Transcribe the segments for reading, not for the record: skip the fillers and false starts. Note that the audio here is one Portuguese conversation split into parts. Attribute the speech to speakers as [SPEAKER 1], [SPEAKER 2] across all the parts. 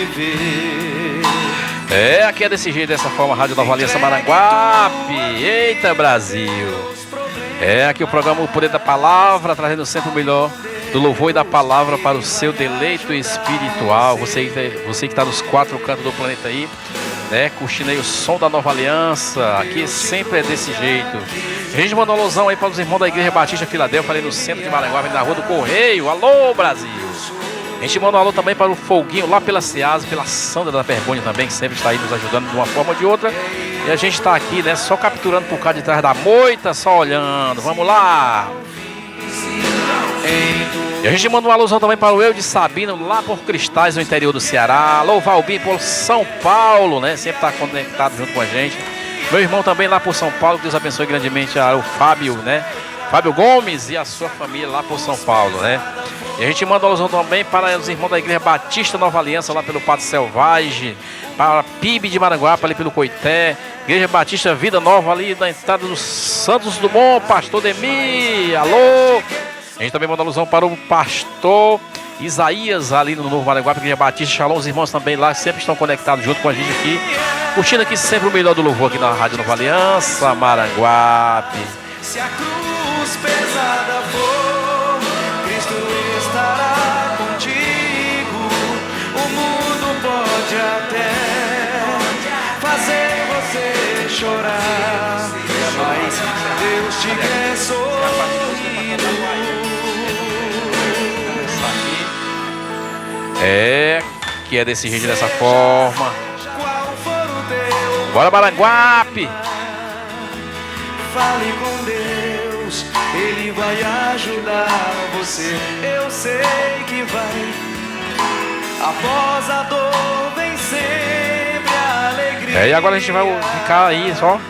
[SPEAKER 1] viver.
[SPEAKER 2] Aqui é desse jeito, dessa forma, Rádio Nova Aliança Maranguape. Eita, Brasil. Aqui o programa O Poder da Palavra, trazendo sempre o melhor do louvor e da palavra para o seu deleito espiritual. Você que está nos 4 cantos do planeta aí, né, curtindo aí o som da Nova Aliança. Aqui sempre é desse jeito. A gente manda uma alusão aí para os irmãos da Igreja Batista Filadélfia, ali no centro de Maranguape, na Rua do Correio. Alô, Brasil! A gente manda um alô também para o Foguinho, lá pela Ceasa, pela Sandra da Pergônia também, que sempre está aí nos ajudando de uma forma ou de outra. E a gente está aqui, né, só capturando por cá de trás da moita, só olhando. Vamos lá! E a gente manda uma alusão também para o Eu de Sabino, lá por Cristais, no interior do Ceará. Alô, Valbim, por São Paulo, né? Sempre está conectado junto com a gente. Meu irmão também lá por São Paulo, que Deus abençoe grandemente o Fábio, né? Fábio Gomes e a sua família lá por São Paulo, né? E a gente manda uma alusão também para os irmãos da Igreja Batista Nova Aliança, lá pelo Pato Selvagem, para a PIB de Maranguape, ali pelo Coité. Igreja Batista Vida Nova, ali na entrada dos Santos Dumont, Pastor Demi. Alô! A gente também manda alusão para o pastor Isaías, ali no Novo Maranguape, Igreja Batista. Shalom, os irmãos também lá, sempre estão conectados junto com a gente aqui. Curtindo aqui sempre o melhor do louvor aqui na Rádio Nova Aliança, Maranguape.
[SPEAKER 1] Se a cruz pesada for, Cristo estará contigo. O mundo pode até fazer você chorar, mas Deus te quer sorrindo.
[SPEAKER 2] Que é desse jeito, dessa forma. Bora, Maranguape!
[SPEAKER 1] Fale com Deus, Ele vai ajudar você. Eu sei que vai. Após a dor vem sempre a alegria.
[SPEAKER 2] E agora a gente vai ficar aí só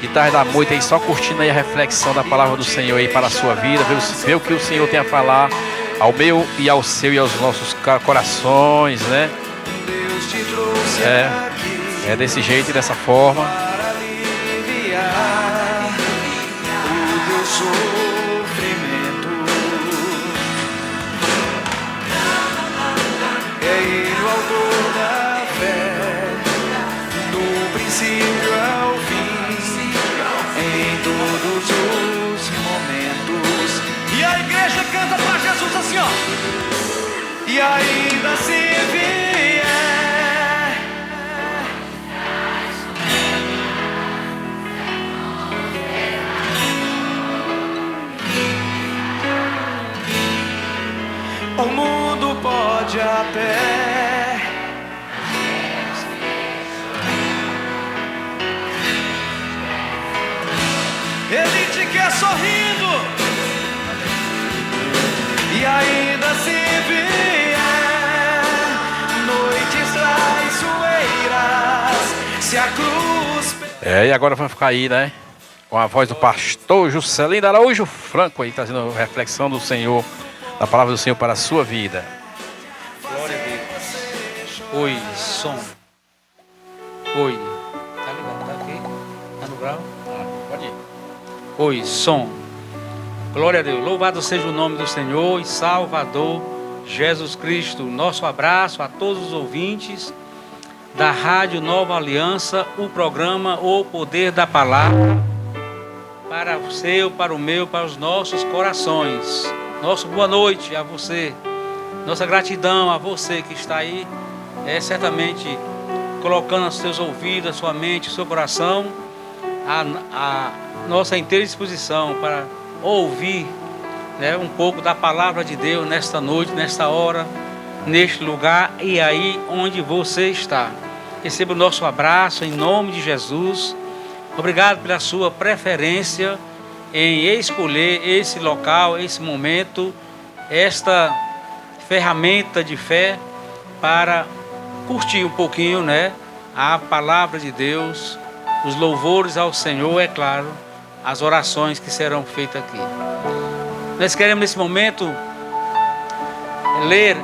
[SPEAKER 2] de trás da moita aí, só curtindo aí a reflexão da palavra do Senhor aí para a sua vida, ver o que o Senhor tem a falar ao meu e ao seu e aos nossos corações, né?
[SPEAKER 1] Deus te trouxe aqui.
[SPEAKER 2] É desse jeito e dessa forma.
[SPEAKER 1] Para aliviar o teu sofrimento. É Ele o autor da fé, do princípio ao fim, em todos os momentos. E a igreja canta para Jesus assim, ó. E ainda se vier, o mundo pode a pé. Ele te quer sorrindo. E ainda se vier noites traiçoeiras, se a cruz...
[SPEAKER 2] E agora vamos ficar aí, né? Com a voz do pastor Juscelino Araújo Franco aí, trazendo reflexão do Senhor, da palavra do Senhor para a sua vida.
[SPEAKER 3] Glória a Deus. Oi, som. Oi. Tá ligado? Tá aqui? Tá no grau?
[SPEAKER 2] Pode ir.
[SPEAKER 3] Oi, som. Glória a Deus. Louvado seja o nome do Senhor e Salvador Jesus Cristo. Nosso abraço a todos os ouvintes da Rádio Nova Aliança, o programa O Poder da Palavra, para o seu, para o meu, para os nossos corações. Nosso boa noite a você. Nossa gratidão a você que está aí, certamente colocando aos seus ouvidos, a sua mente, o seu coração, a nossa inteira disposição para ouvir, né, um pouco da palavra de Deus nesta noite, nesta hora, neste lugar e aí onde você está. Receba o nosso abraço em nome de Jesus. Obrigado pela sua preferência em escolher esse local, esse momento, esta ferramenta de fé para curtir um pouquinho, né, a palavra de Deus, os louvores ao Senhor, é claro, as orações que serão feitas aqui. Nós queremos nesse momento ler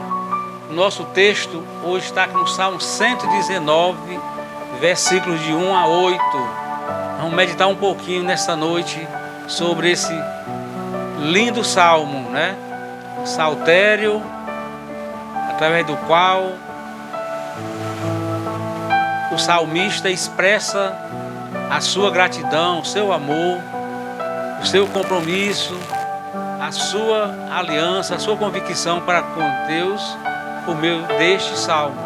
[SPEAKER 3] o nosso texto. Hoje está no Salmo 119, versículos de 1 a 8. Vamos meditar um pouquinho nesta noite sobre esse lindo salmo, né? Saltério, através do qual o salmista expressa a sua gratidão, o seu amor, o seu compromisso, a sua aliança, a sua convicção para com Deus por meio deste salmo,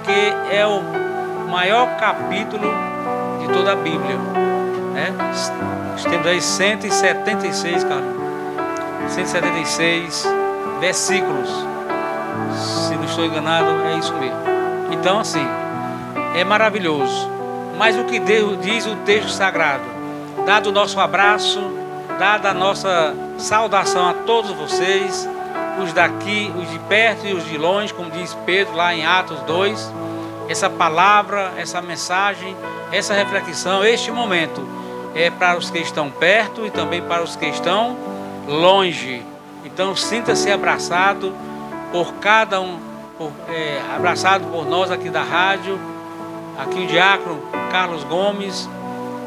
[SPEAKER 3] que é o maior capítulo de toda a Bíblia, né? Temos aí 176, cara, 176 versículos, se não estou enganado, é isso mesmo. Então, assim, é maravilhoso. Mas o que Deus diz o texto sagrado, dado o nosso abraço, dada a nossa saudação a todos vocês, os daqui, os de perto e os de longe, como diz Pedro lá em Atos 2, essa palavra, essa mensagem, essa reflexão, este momento é para os que estão perto e também para os que estão longe. Então sinta-se abraçado por cada um, abraçado por nós aqui da rádio, aqui o diácono Carlos Gomes,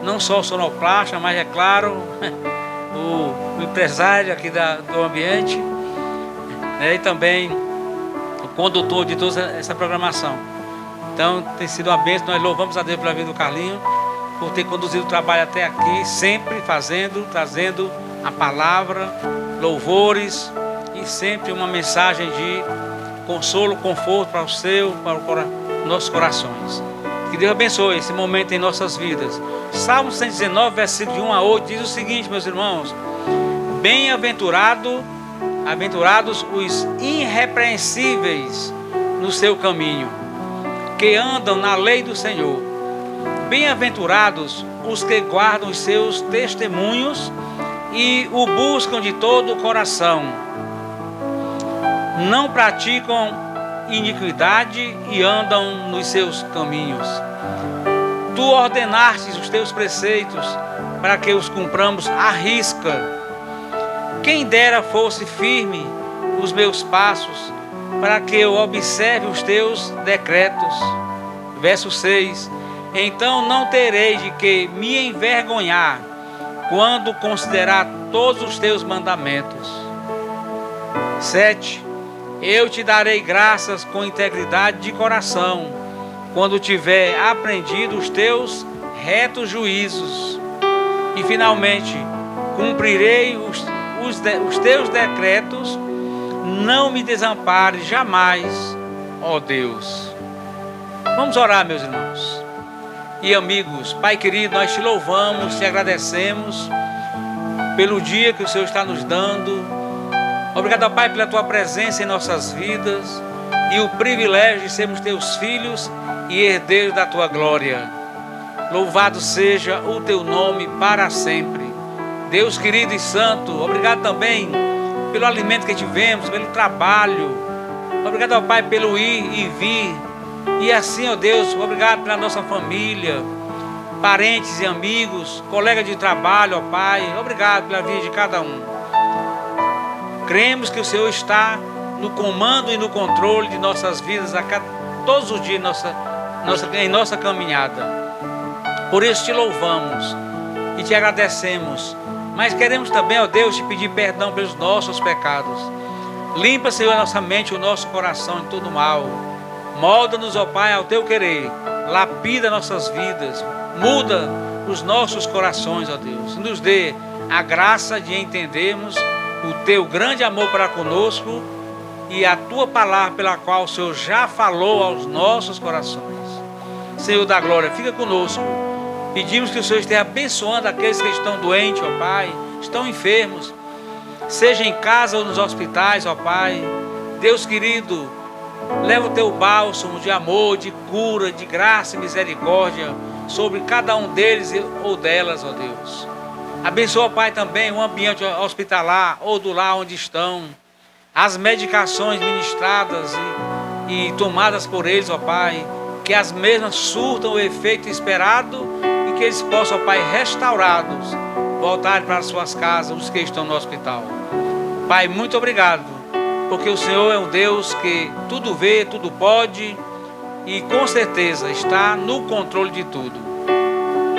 [SPEAKER 3] não só o sonoplasta, mas é claro, o empresário aqui do ambiente, né, e também o condutor de toda essa programação. Então tem sido uma bênção, nós louvamos a Deus pela vida do Carlinho, por ter conduzido o trabalho até aqui, sempre trazendo a palavra, louvores e sempre uma mensagem de consolo, conforto para o seu, para nossos corações. Que Deus abençoe esse momento em nossas vidas. Salmo 119, versículo de 1 a 8 diz o seguinte, meus irmãos: bem-aventurados os irrepreensíveis no seu caminho, que andam na lei do Senhor. Bem-aventurados os que guardam os seus testemunhos e o buscam de todo o coração. Não praticam iniquidade e andam nos seus caminhos. Tu ordenastes os teus preceitos para que os cumpramos à risca. Quem dera fosse firme os meus passos, para que eu observe os teus decretos. Verso 6. Então não terei de que me envergonhar, quando considerar todos os teus mandamentos. 7. Eu te darei graças com integridade de coração, quando tiver aprendido os teus retos juízos. E finalmente, cumprirei os teus decretos, não me desampares jamais, ó Deus. Vamos orar, meus irmãos e amigos. Pai querido, nós te louvamos, te agradecemos pelo dia que o Senhor está nos dando. Obrigado, ó Pai, pela tua presença em nossas vidas e o privilégio de sermos teus filhos e herdeiros da tua glória. Louvado seja o teu nome para sempre. Deus querido e santo, obrigado também pelo alimento que tivemos, pelo trabalho. Obrigado, ó Pai, pelo ir e vir. E assim, ó Deus, obrigado pela nossa família, parentes e amigos, colegas de trabalho, ó Pai. Obrigado pela vida de cada um. Cremos que o Senhor está no comando e no controle de nossas vidas todos os dias em nossa caminhada. Por isso te louvamos e te agradecemos. Mas queremos também, ó Deus, te pedir perdão pelos nossos pecados. Limpa, Senhor, a nossa mente, o nosso coração de todo mal. Molda-nos, ó Pai, ao teu querer. Lapida nossas vidas. Muda os nossos corações, ó Deus. Nos dê a graça de entendermos o teu grande amor para conosco e a tua palavra pela qual o Senhor já falou aos nossos corações. Senhor da glória, fica conosco. Pedimos que o Senhor esteja abençoando aqueles que estão doentes, ó Pai, estão enfermos, seja em casa ou nos hospitais, ó Pai. Deus querido, leva o teu bálsamo de amor, de cura, de graça e misericórdia sobre cada um deles ou delas, ó Deus. Abençoa, Pai, também o ambiente hospitalar ou do lar onde estão, as medicações ministradas e tomadas por eles, ó Pai, que as mesmas surtam o efeito esperado e que eles possam, ó Pai, restaurados, voltar para as suas casas, os que estão no hospital. Pai, muito obrigado, porque o Senhor é um Deus que tudo vê, tudo pode e com certeza está no controle de tudo.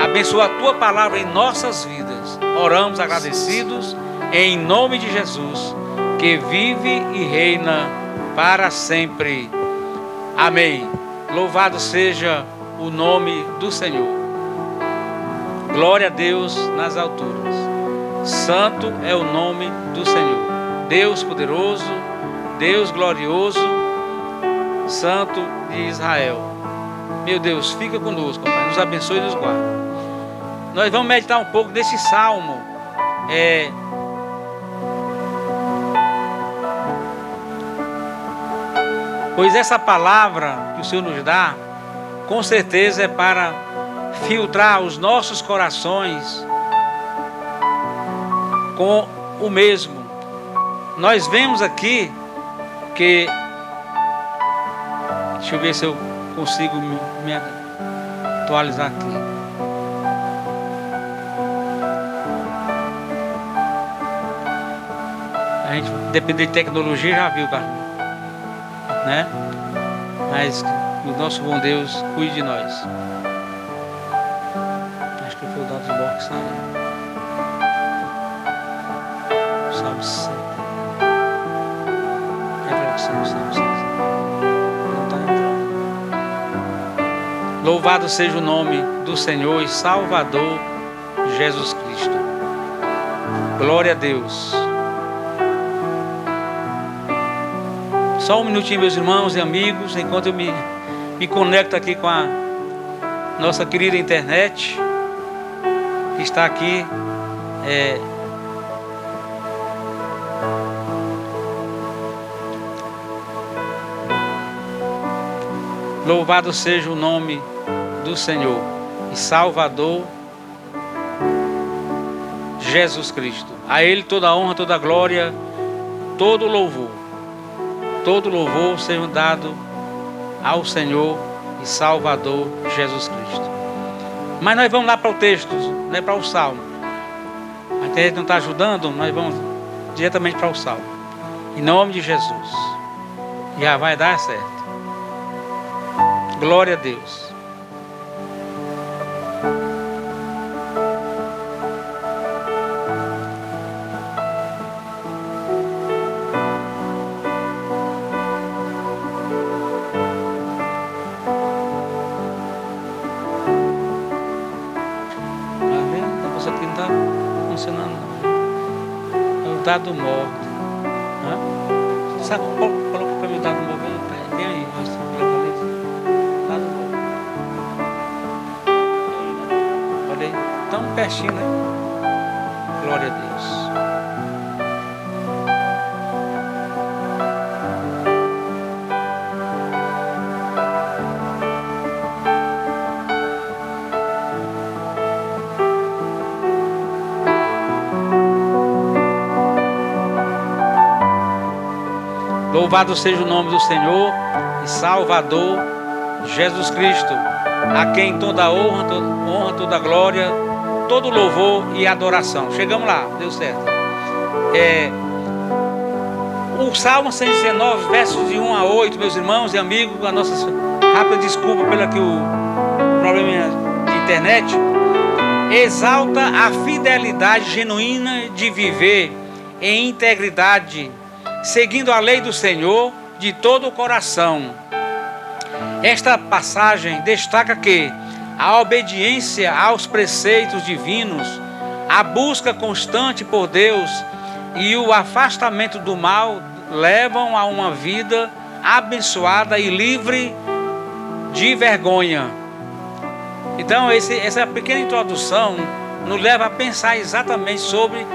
[SPEAKER 3] Abençoa a tua palavra em nossas vidas. Oramos agradecidos em nome de Jesus, que vive e reina para sempre. Amém. Louvado seja o nome do Senhor. Glória a Deus nas alturas. Santo é o nome do Senhor. Deus poderoso, Deus glorioso, Santo de Israel. Meu Deus, fica conosco, Pai. Nos abençoe e nos guarde. Nós vamos meditar um pouco desse salmo. Pois essa palavra que o Senhor nos dá, com certeza é para filtrar os nossos corações com o mesmo. Nós vemos aqui que... Deixa eu ver se eu consigo me atualizar aqui. A gente, dependendo de tecnologia, já viu, cara, né? Mas que o nosso bom Deus cuide de nós. Acho que foi o Dados Box, né? Salve 60. Não está entrando. Louvado seja o nome do Senhor e Salvador Jesus Cristo. Glória a Deus. Só um minutinho, meus irmãos e amigos, enquanto eu me conecto aqui com a nossa querida internet, que está aqui louvado seja o nome do Senhor e Salvador Jesus Cristo. A Ele toda a honra, toda a glória, todo o louvor. Todo louvor seja dado ao Senhor e Salvador Jesus Cristo. Mas nós vamos lá para o texto, né, para o Salmo. A internet não está ajudando, nós vamos diretamente para o Salmo. Em nome de Jesus. Já vai dar certo. Glória a Deus. Dado morto, né? Sabe, coloca para mim o dado morto. Vem aí, dado morto. Olha aí, tão pertinho, né? Glória a Deus. Louvado seja o nome do Senhor e Salvador Jesus Cristo, a quem toda a honra, toda a glória, todo louvor e adoração. Chegamos lá, deu certo. O Salmo 119, versos de 1 a 8, meus irmãos e amigos, a nossa rápida desculpa pelo aqui o problema de internet, exalta a fidelidade genuína de viver em integridade, seguindo a lei do Senhor de todo o coração. Esta passagem destaca que a obediência aos preceitos divinos, a busca constante por Deus e o afastamento do mal levam a uma vida abençoada e livre de vergonha. Então essa pequena introdução nos leva a pensar exatamente sobre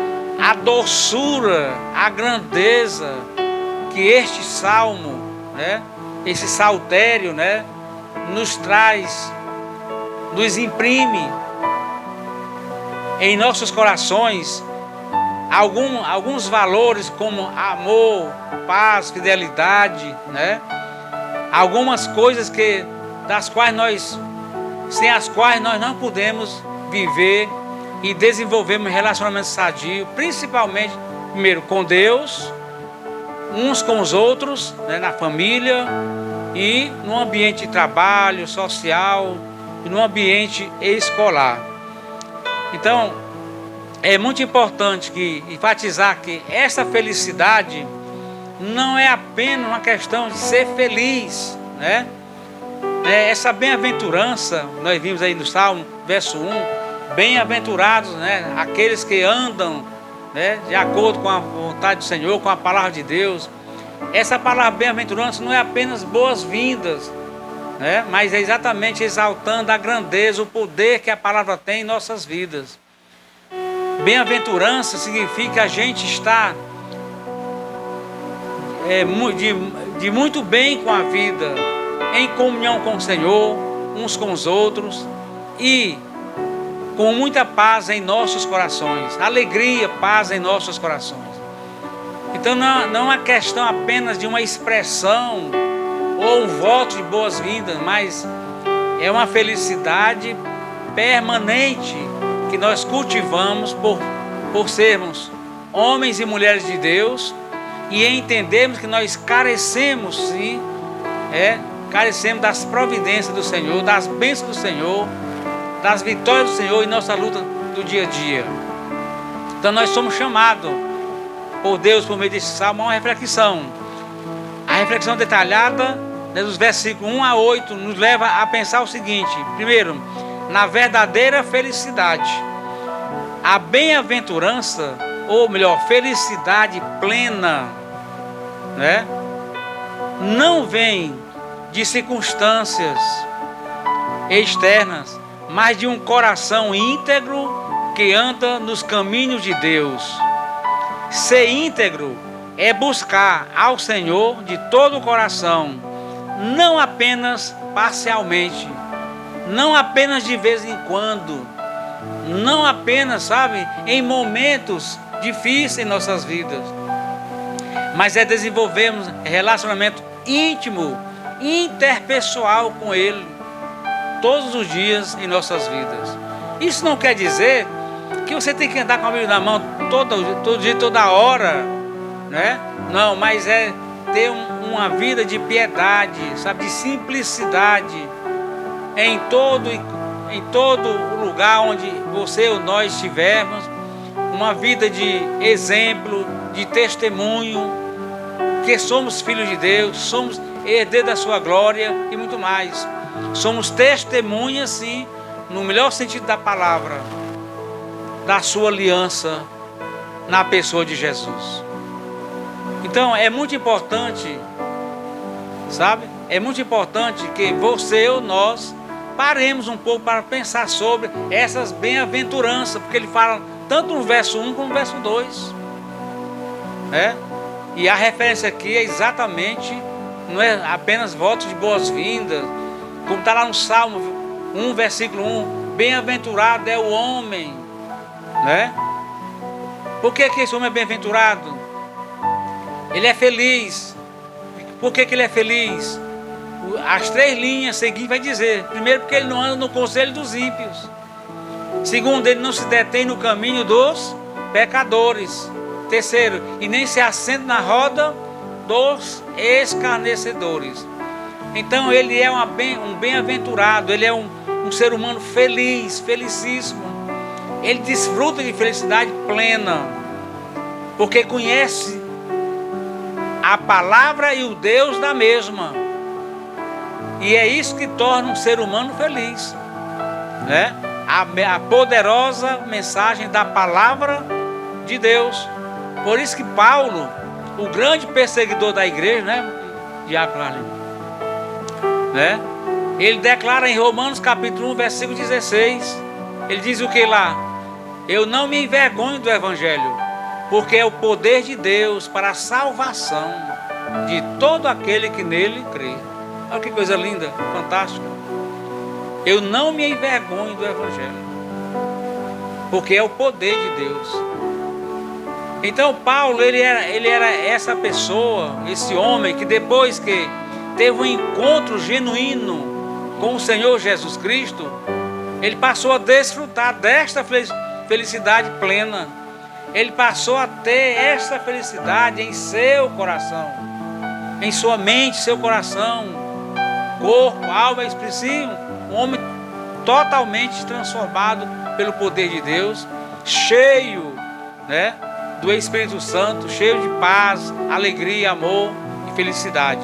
[SPEAKER 3] a doçura, a grandeza que este salmo, né, esse saltério, né, nos traz, nos imprime em nossos corações alguns valores como amor, paz, fidelidade, né? Algumas coisas sem as quais nós não podemos viver e desenvolvermos relacionamentos sadios, principalmente, primeiro, com Deus, uns com os outros, né, na família e no ambiente de trabalho, social e no ambiente escolar. Então, é muito importante enfatizar que essa felicidade não é apenas uma questão de ser feliz, né? né, essa bem-aventurança, nós vimos aí no Salmo, verso 1, bem-aventurados, né, aqueles que andam, né, de acordo com a vontade do Senhor, com a palavra de Deus. Essa palavra bem-aventurança não é apenas boas-vindas, né, mas é exatamente exaltando a grandeza, o poder que a palavra tem em nossas vidas. Bem-aventurança significa a gente estar de muito bem com a vida, em comunhão com o Senhor, uns com os outros e com muita paz em nossos corações, alegria, paz em nossos corações. Então não é uma questão apenas de uma expressão ou um voto de boas-vindas, mas é uma felicidade permanente que nós cultivamos por sermos homens e mulheres de Deus e entendermos que nós carecemos, sim, carecemos das providências do Senhor, das bênçãos do Senhor, das vitórias do Senhor em nossa luta do dia a dia. Então nós somos chamados por Deus, por meio desse salmo, a uma reflexão. A reflexão detalhada, né, dos versículos 1 a 8, nos leva a pensar o seguinte: primeiro, na verdadeira felicidade. A bem-aventurança, ou melhor, felicidade plena, né, não vem de circunstâncias externas, mas de um coração íntegro que anda nos caminhos de Deus. Ser íntegro é buscar ao Senhor de todo o coração, não apenas parcialmente, não apenas de vez em quando, não apenas, sabe, em momentos difíceis em nossas vidas, mas é desenvolvermos relacionamento íntimo, interpessoal com Ele, todos os dias em nossas vidas. Isso não quer dizer que você tem que andar com a Bíblia na mão todo dia, toda hora, né? Não, mas é ter uma vida de piedade, sabe, de simplicidade em todo lugar onde você ou nós estivermos, uma vida de exemplo, de testemunho, que somos filhos de Deus, somos herdeiros da sua glória e muito mais. Somos testemunhas, sim, no melhor sentido da palavra, da sua aliança na pessoa de Jesus. Então é muito importante, sabe? É muito importante que você ou nós paremos um pouco para pensar sobre essas bem-aventuranças, porque ele fala tanto no verso 1 como no verso 2, né? E a referência aqui é exatamente, não é apenas votos de boas-vindas, como está lá no Salmo 1, versículo 1, bem-aventurado é o homem, né? Por que esse homem é bem-aventurado? Ele é feliz. Por que ele é feliz? As 3 linhas seguintes vai dizer: primeiro, porque ele não anda no conselho dos ímpios; segundo, ele não se detém no caminho dos pecadores; terceiro, e nem se assenta na roda dos escarnecedores. Então ele é um bem-aventurado, ele é um ser humano feliz, felicíssimo. Ele desfruta de felicidade plena, porque conhece a palavra e o Deus da mesma. E é isso que torna um ser humano feliz, né? A poderosa mensagem da palavra de Deus. Por isso que Paulo, o grande perseguidor da igreja, né, Diácono Arlindo, né, ele declara em Romanos capítulo 1, versículo 16, ele diz o que lá? Eu não me envergonho do Evangelho, porque é o poder de Deus para a salvação de todo aquele que nele crê. Olha que coisa linda, fantástica. Eu não me envergonho do Evangelho, porque é o poder de Deus. Então Paulo, ele era essa pessoa, esse homem que depois que teve um encontro genuíno com o Senhor Jesus Cristo, ele passou a desfrutar desta felicidade plena. Ele passou a ter esta felicidade em seu coração, em sua mente, seu coração, corpo, alma e espírito. Um homem totalmente transformado pelo poder de Deus, cheio, né, do Espírito Santo, cheio de paz, alegria, amor e felicidade.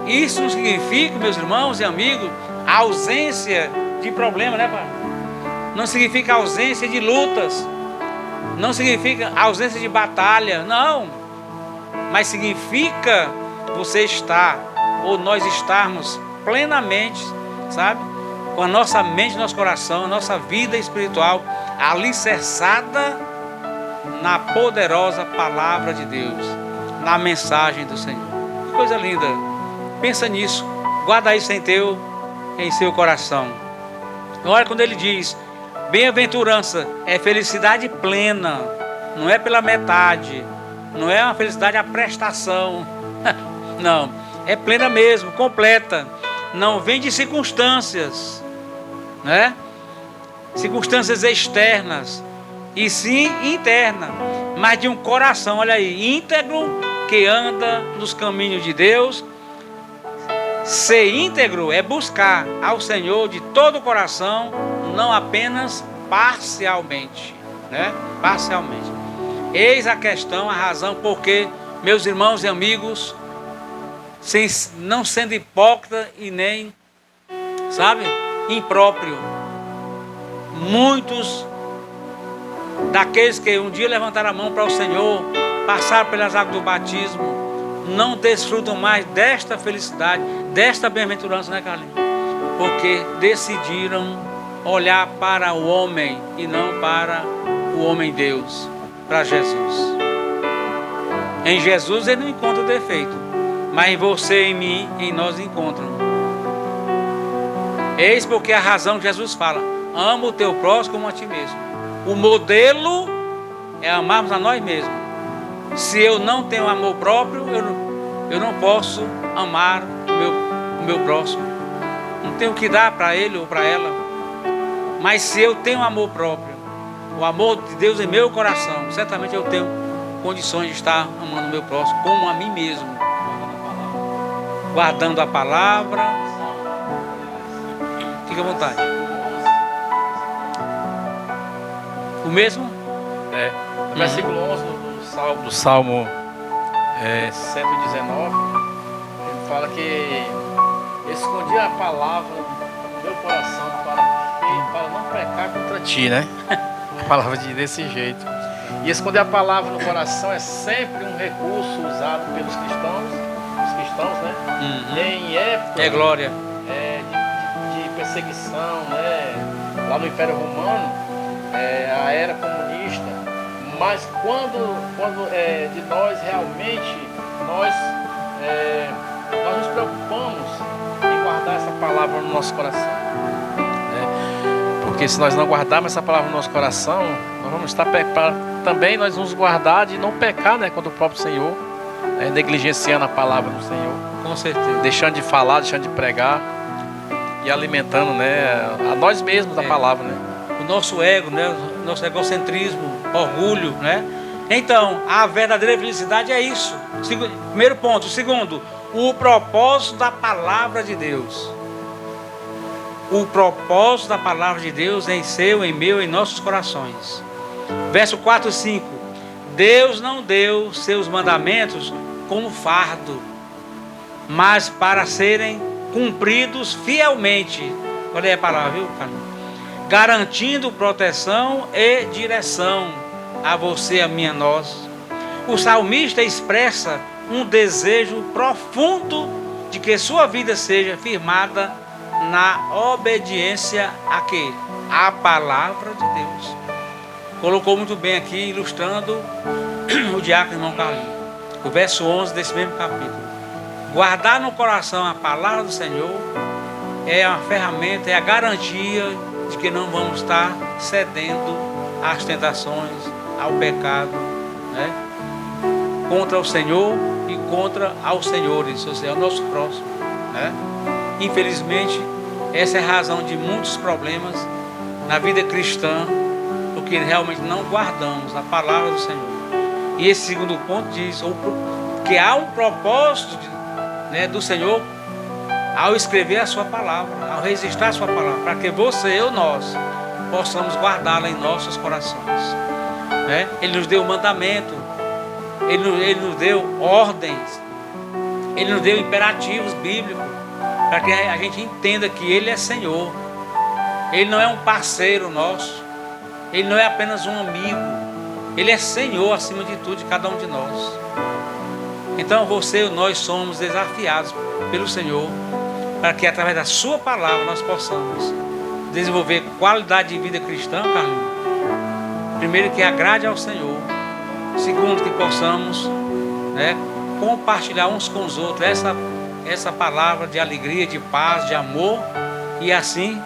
[SPEAKER 3] Isso não significa, meus irmãos e amigos, a ausência de problema, né, pai? Não significa ausência de lutas. Não significa ausência de batalha, não. Mas significa você estar, ou nós estarmos plenamente, sabe? Com a nossa mente, nosso coração, a nossa vida espiritual alicerçada na poderosa palavra de Deus, na mensagem do Senhor. Que coisa linda. Pensa nisso. Guarda isso em seu coração. Olha quando ele diz: bem-aventurança é felicidade plena, não é pela metade, não é uma felicidade à prestação, não, é plena mesmo, completa, não vem de circunstâncias, né? Circunstâncias externas, e sim interna, mas de um coração, olha aí, íntegro, que anda nos caminhos de Deus. Ser íntegro é buscar ao Senhor de todo o coração, não apenas parcialmente, né? Parcialmente. Eis a questão, a razão porque, meus irmãos e amigos, não sendo hipócrita e nem, sabe, impróprio, muitos daqueles que um dia levantaram a mão para o Senhor, passaram pelas águas do batismo, não desfrutam mais desta felicidade, desta bem-aventurança, né, Carlinhos? Porque decidiram olhar para o homem e não para o homem Deus, para Jesus. Em Jesus ele não encontra defeito, mas em você, em mim, em nós encontram. Eis porque a razão que Jesus fala: ama o teu próximo como a ti mesmo. O modelo é amarmos a nós mesmos. Se eu não tenho amor próprio, eu não posso amar o meu próximo. Não tenho o que dar para ele ou para ela. Mas se eu tenho amor próprio, o amor de Deus em meu coração, certamente eu tenho condições de estar amando o meu próximo como a mim mesmo. Guardando a palavra. Fique à vontade. O mesmo?
[SPEAKER 2] No versículo 11 do Salmo 119, ele fala que escondi a palavra no meu coração para não pecar contra ti, né? A palavra desse jeito. E esconder a palavra no coração é sempre um recurso usado pelos cristãos, né? Em época
[SPEAKER 3] glória.
[SPEAKER 2] De perseguição, né? Lá no Império Romano, a era comunista. Mas quando de nós realmente nós nos preocupamos em guardar essa palavra no nosso coração, né? Porque se nós não guardarmos essa palavra no nosso coração, nós vamos estar também nós vamos guardar de não pecar, né, contra o próprio Senhor, negligenciando a palavra do Senhor,
[SPEAKER 3] com certeza,
[SPEAKER 2] deixando de falar, deixando de pregar e alimentando, né, a nós mesmos a palavra, né?
[SPEAKER 3] O nosso ego, né? O nosso egocentrismo, orgulho, né? Então, a verdadeira felicidade é isso. Primeiro ponto. Segundo, o propósito da palavra de Deus. O propósito da palavra de Deus em seu, em meu, em nossos corações. Verso 4 e 5. Deus não deu seus mandamentos como fardo, mas para serem cumpridos fielmente. Olha aí a palavra, viu, Carlinhos? Garantindo proteção e direção a você, a mim, a nós. O salmista expressa um desejo profundo de que sua vida seja firmada na obediência a quê? A palavra de Deus. Colocou muito bem aqui, ilustrando o diácono irmão Carlinhos. O verso 11 desse mesmo capítulo. Guardar no coração a palavra do Senhor é uma ferramenta, é a garantia de que não vamos estar cedendo às tentações, ao pecado, né? Contra o Senhor e contra aos senhores, ou seja, ao nosso próximo, né? Infelizmente, essa é a razão de muitos problemas na vida cristã, porque realmente não guardamos a palavra do Senhor. E esse segundo ponto diz que há um propósito, né, do Senhor ao escrever a sua palavra, ao registrar a sua palavra, para que você ou nós possamos guardá-la em nossos corações, né? Ele nos deu um mandamento, ele nos deu ordens, Ele nos deu imperativos bíblicos para que a gente entenda que Ele é Senhor. Ele não é um parceiro nosso. Ele não é apenas um amigo. Ele é Senhor acima de tudo de cada um de nós. Então você e nós somos desafiados pelo Senhor para que através da sua palavra nós possamos desenvolver qualidade de vida cristã, Carlinhos. Primeiro, que agrade ao Senhor. Segundo, que possamos, né, compartilhar uns com os outros essa palavra de alegria, de paz, de amor, e assim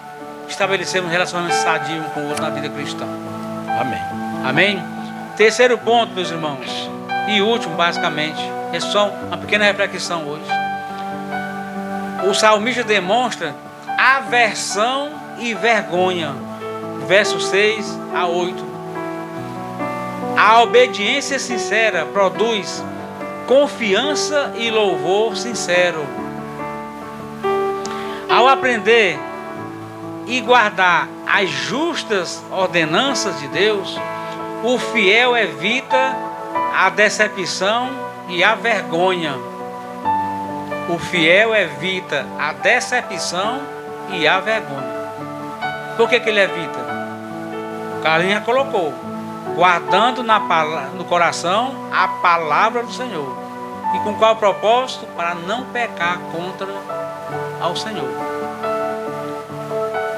[SPEAKER 3] estabelecermos relacionamentos sadios um com o outro na vida cristã.
[SPEAKER 2] Amém.
[SPEAKER 3] Amém? Terceiro ponto, meus irmãos, e último, basicamente, é só uma pequena reflexão hoje. O salmista demonstra aversão e vergonha, versos 6 a 8. A obediência sincera produz confiança e louvor sincero. Ao aprender e guardar as justas ordenanças de Deus, o fiel evita a decepção e a vergonha. O fiel evita a decepção e a vergonha. Por que ele evita? O Carlinhos colocou: guardando no coração a palavra do Senhor. E com qual propósito? Para não pecar contra ao Senhor.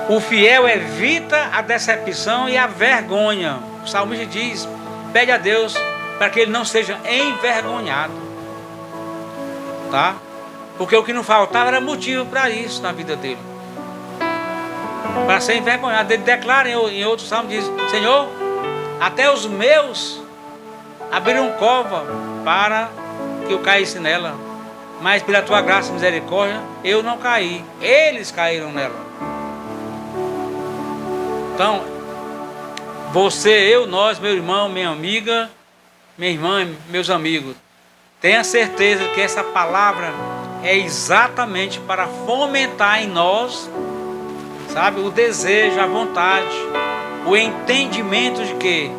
[SPEAKER 3] O fiel evita a decepção e a vergonha. O salmista diz: pede a Deus para que ele não seja envergonhado, tá? Porque o que não faltava era motivo para isso na vida dele, para ser envergonhado. Ele declara em outro salmo, diz: Senhor, até os meus abriram cova para que eu caísse nela, mas pela tua graça e misericórdia eu não caí, eles caíram nela. Então, você, eu, nós, meu irmão, minha amiga, minha irmã, meus amigos, tenha certeza que essa palavra é exatamente para fomentar em nós, sabe, o desejo, a vontade, o entendimento de que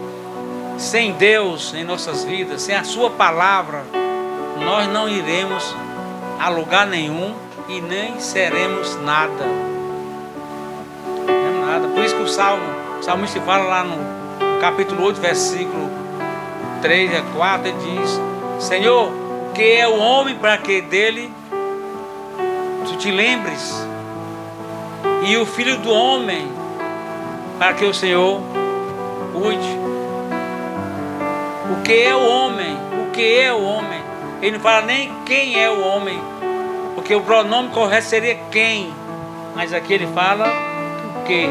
[SPEAKER 3] sem Deus em nossas vidas, sem a sua palavra, nós não iremos a lugar nenhum e nem seremos nada. Não é nada. Por isso que o salmista fala lá no capítulo 8, versículo 3 a 4, ele diz: Senhor, que é o homem para que dele tu te lembres, e o filho do homem para que o Senhor cuide. O que é o homem? O que é o homem? Ele não fala nem quem é o homem, porque o pronome correto seria quem, mas aqui ele fala o que.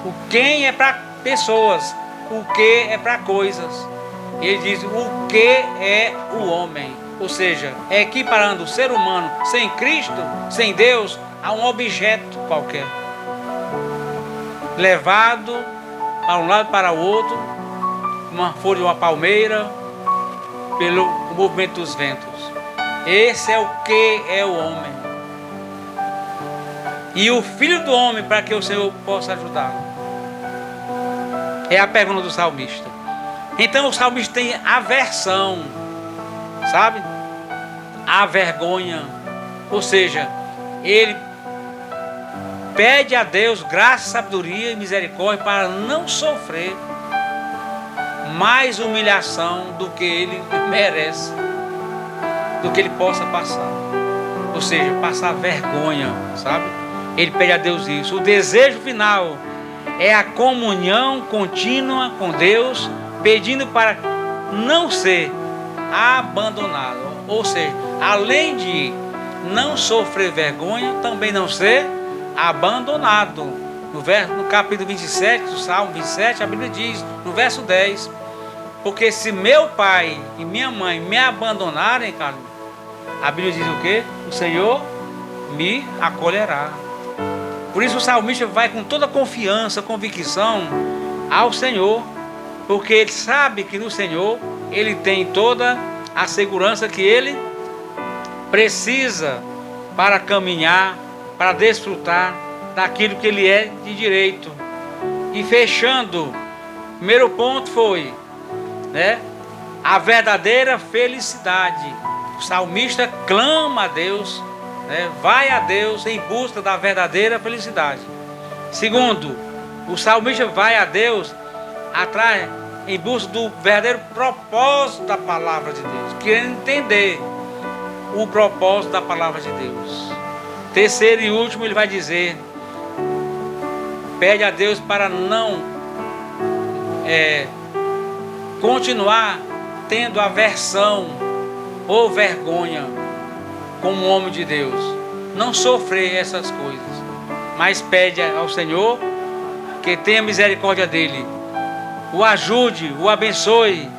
[SPEAKER 3] O quem é para pessoas, o que é para coisas. Ele diz o que é o homem, ou seja, é equiparando o ser humano sem Cristo, sem Deus, a um objeto qualquer, levado para um lado para o outro, uma folha de uma palmeira, pelo movimento dos ventos. Esse é o que é o homem. E o filho do homem para que o Senhor possa ajudá-lo. É a pergunta do salmista. Então o salmista tem aversão, sabe? A vergonha. Ou seja, ele pede a Deus graça, sabedoria e misericórdia para não sofrer mais humilhação do que ele merece, do que ele possa passar. Ou seja, passar vergonha, sabe? Ele pede a Deus isso. O desejo final é a comunhão contínua com Deus, pedindo para não ser abandonado. Ou seja, além de não sofrer vergonha, também não ser abandonado. No capítulo 27 do Salmo 27, a Bíblia diz, no verso 10: porque se meu pai e minha mãe me abandonarem, Carlos, a Bíblia diz o quê? O Senhor me acolherá. Por isso o salmista vai com toda confiança, convicção ao Senhor, porque ele sabe que no Senhor ele tem toda a segurança que ele precisa para caminhar, para desfrutar daquilo que ele é de direito. E fechando, o primeiro ponto foi, né, a verdadeira felicidade O salmista clama a Deus, né? Vai a Deus em busca da verdadeira felicidade. Segundo, o salmista vai a Deus atrás em busca do verdadeiro propósito da palavra de Deus, querendo entender o propósito da palavra de Deus. Terceiro e último, ele vai dizer: pede a Deus para não continuar tendo aversão ou vergonha como homem de Deus, não sofrer essas coisas, mas pede ao Senhor que tenha misericórdia dele, o ajude, o abençoe.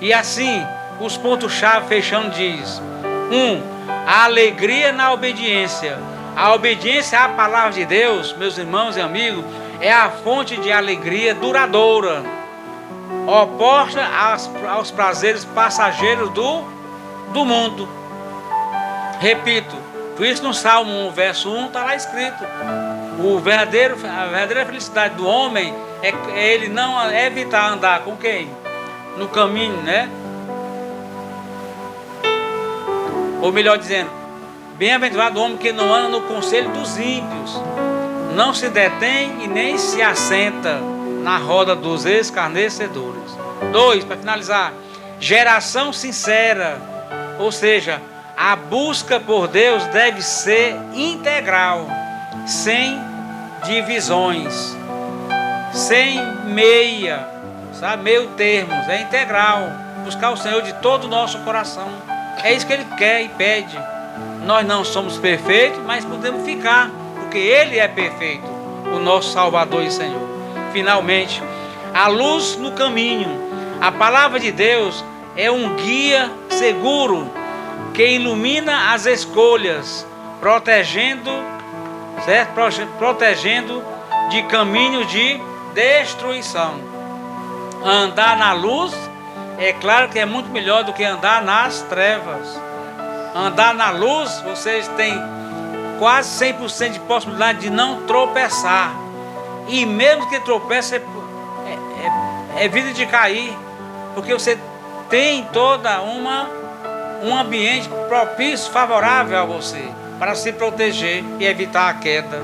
[SPEAKER 3] E assim, os pontos-chave fechando diz: 1. A alegria na obediência. A obediência à palavra de Deus, meus irmãos e amigos, é a fonte de alegria duradoura, oposta aos prazeres passageiros do mundo. Repito, por isso no Salmo 1, verso 1, está lá escrito: a verdadeira felicidade do homem é ele não evitar andar com quem? No caminho, né? Ou melhor dizendo, bem-aventurado o homem que não anda no conselho dos ímpios, não se detém e nem se assenta na roda dos escarnecedores. 2, para finalizar, geração sincera, ou seja, a busca por Deus deve ser integral, sem divisões, sem meio termos, é integral, buscar o Senhor de todo o nosso coração. É isso que Ele quer e pede. Nós não somos perfeitos, mas podemos ficar, porque Ele é perfeito, o nosso Salvador e Senhor. Finalmente, a luz no caminho. A palavra de Deus é um guia seguro que ilumina as escolhas, protegendo de caminhos de destruição. Andar na luz, é claro que é muito melhor do que andar nas trevas. Andar na luz, vocês têm quase 100% de possibilidade de não tropeçar. E mesmo que tropece, é vida de cair, porque você tem toda um ambiente propício, favorável a você, para se proteger e evitar a queda.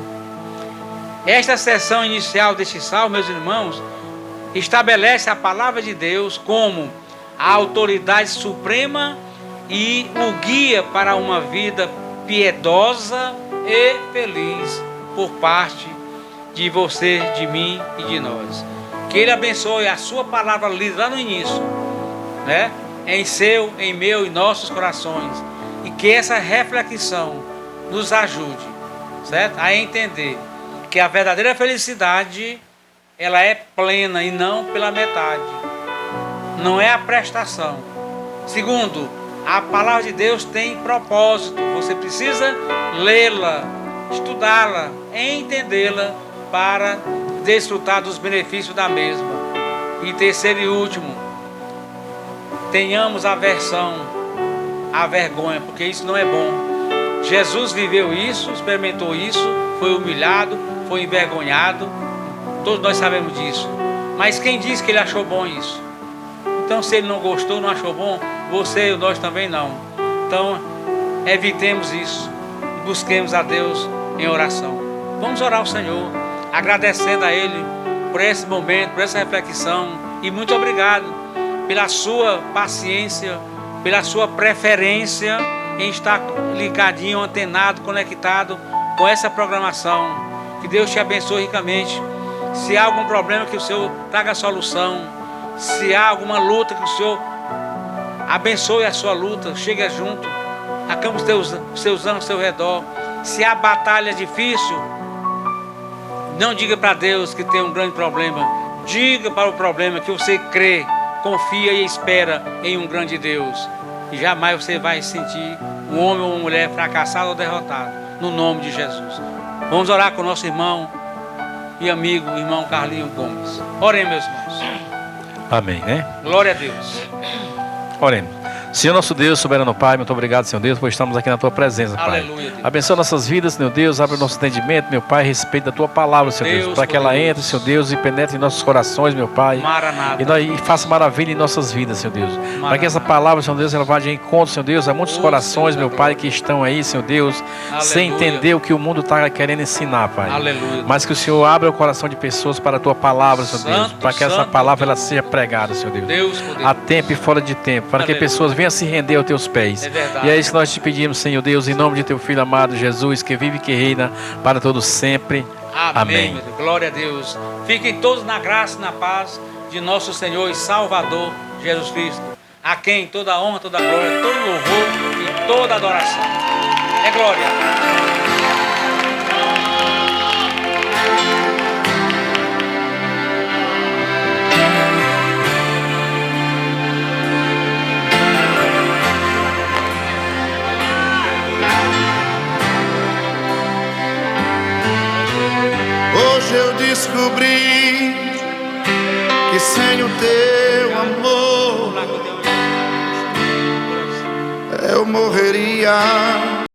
[SPEAKER 3] Esta seção inicial deste salmo, meus irmãos, estabelece a palavra de Deus como a autoridade suprema e o guia para uma vida piedosa e feliz por parte de você, de mim e de nós. Que Ele abençoe a sua palavra lida lá no início, né? Em seu, em meu e nossos corações, e que essa reflexão nos ajude, certo? A entender que a verdadeira felicidade, ela é plena e não pela metade, não é a prestação. Segundo, a palavra de Deus tem propósito, você precisa lê-la, estudá-la, entendê-la para desfrutar dos benefícios da mesma. E terceiro e último, tenhamos aversão à vergonha, porque isso não é bom. Jesus viveu isso, experimentou isso, foi humilhado, foi envergonhado, todos nós sabemos disso. Mas quem disse que ele achou bom isso? Então, se ele não gostou, não achou bom, você e nós também não. Então, evitemos isso e busquemos a Deus em oração. Vamos orar ao Senhor, agradecendo a Ele por esse momento, por essa reflexão, e muito obrigado pela sua paciência, pela sua preferência em estar ligadinho, antenado, conectado com essa programação. Que Deus te abençoe ricamente. Se há algum problema, que o Senhor traga a solução. Se há alguma luta, que o Senhor abençoe a sua luta, chega junto, acampe os seus anjos ao seu redor. Se há batalha difícil, não diga para Deus que tem um grande problema. Diga para o problema que você crê, confia e espera em um grande Deus. E jamais você vai sentir um homem ou uma mulher fracassado ou derrotado, no nome de Jesus. Vamos orar com o nosso irmão e amigo, o irmão Carlinhos Gomes. Orem, meus irmãos.
[SPEAKER 2] Amém, né?
[SPEAKER 3] Glória a Deus.
[SPEAKER 2] Oremos. Senhor nosso Deus, soberano Pai, muito obrigado, Senhor Deus, por estarmos aqui na Tua presença, Pai.
[SPEAKER 3] Aleluia, Deus.
[SPEAKER 2] Abençoa nossas vidas, meu Deus, abre o nosso entendimento, meu Pai, a respeito da Tua palavra, Senhor Deus, para que ela entre, Senhor Deus, e penetre em nossos corações, meu Pai.
[SPEAKER 3] Maranata.
[SPEAKER 2] E faça maravilha em nossas vidas, Senhor Deus. Para que essa palavra, Senhor Deus, ela vá de encontro, Senhor Deus, a muitos corações, meu Pai, que estão aí, Senhor Deus, sem entender o que o mundo está querendo ensinar, Pai.
[SPEAKER 3] Aleluia.
[SPEAKER 2] Mas que o Senhor abra o coração de pessoas para a Tua palavra, Senhor Deus, para que essa palavra ela seja pregada, Senhor Deus. A tempo e fora de tempo, para que pessoas venham se render aos Teus pés.
[SPEAKER 3] É verdade.
[SPEAKER 2] E é isso que nós te pedimos, Senhor Deus, em nome de Teu Filho amado Jesus, que vive e que reina para todos sempre. Amém.
[SPEAKER 3] Meu Deus. Glória a Deus. Fiquem todos na graça e na paz de nosso Senhor e Salvador Jesus Cristo, a quem toda honra, toda glória, todo louvor e toda adoração. É glória.
[SPEAKER 1] Hoje eu descobri que sem o teu amor eu morreria.